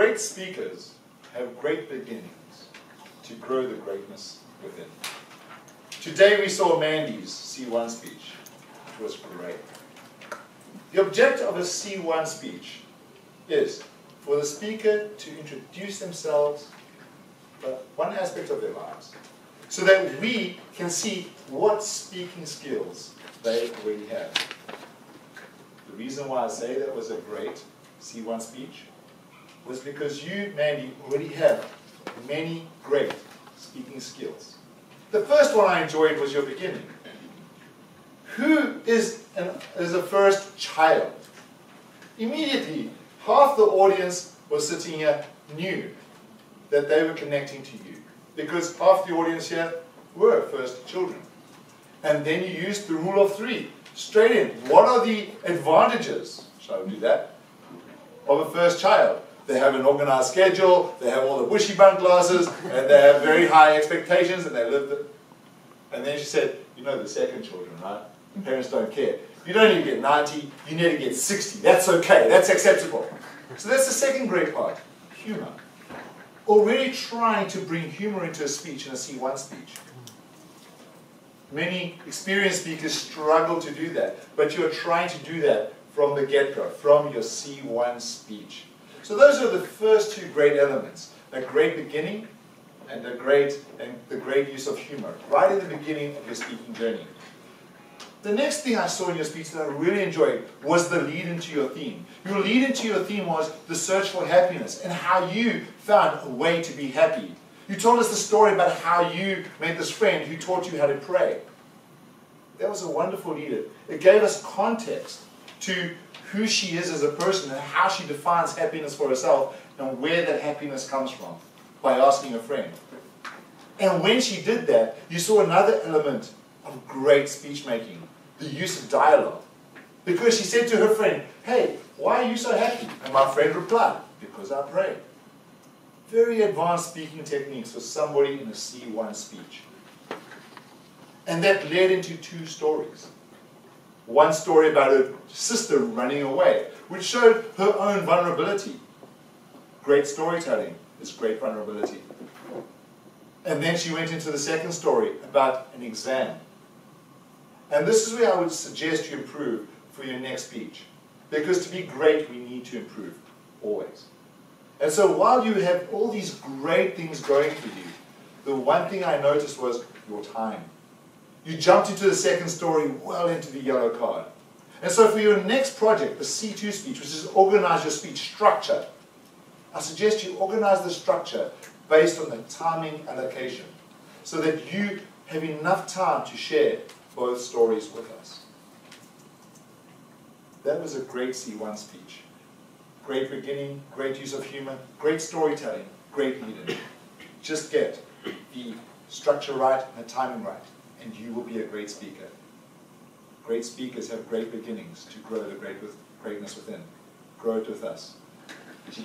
Great speakers have great beginnings to grow the greatness within. Today we saw Mandy's C1 speech, which was great. The objective of a C1 speech is for the speaker to introduce themselves, but one aspect of their lives, so that we can see what speaking skills they already have. The reason why I say that was a great C1 speech was because you, Mandy, already have many great speaking skills. The first one I enjoyed was your beginning. Who is a first child? Immediately, half the audience was sitting here knew that they were connecting to you, because half the audience here were first children. And then you used the rule of three, straight in. What are the advantages, shall I do that, of a first child? They have an organized schedule, they have all the bushy bun glasses, and they have very high expectations, and they live the... And then she said, you know the second children, right? The parents don't care. You don't need to get 90, you need to get 60. That's okay, that's acceptable. So that's the second great part, humor. Already trying to bring humor into a speech, in a C1 speech. Many experienced speakers struggle to do that, but you're trying to do that from the get-go, from your C1 speech. So those are the first two great elements, a great beginning and the great use of humor, right in the beginning of your speaking journey. The next thing I saw in your speech that I really enjoyed was the lead into your theme. Your lead into your theme was the search for happiness and how you found a way to be happy. You told us the story about how you met this friend who taught you how to pray. That was a wonderful lead. It gave us context to who she is as a person and how she defines happiness for herself and where that happiness comes from by asking a friend. And when she did that, you saw another element of great speech making, the use of dialogue. Because she said to her friend, hey, why are you so happy? And my friend replied, because I pray. Very advanced speaking techniques for somebody in a C1 speech. And that led into two stories. One story about her sister running away, which showed her own vulnerability. Great storytelling is great vulnerability. And then she went into the second story about an exam. And this is where I would suggest you improve for your next speech. Because to be great, we need to improve, always. And so while you have all these great things going for you, the one thing I noticed was your time. You jumped into the second story well into the yellow card. And so for your next project, the C2 speech, which is organize your speech structure, I suggest you organize the structure based on the timing allocation so that you have enough time to share both stories with us. That was a great C1 speech. Great beginning, great use of humor, great storytelling, great leading. Just get the structure right and the timing right, and you will be a great speaker. Great speakers have great beginnings to grow the greatness within. Grow it with us. GE.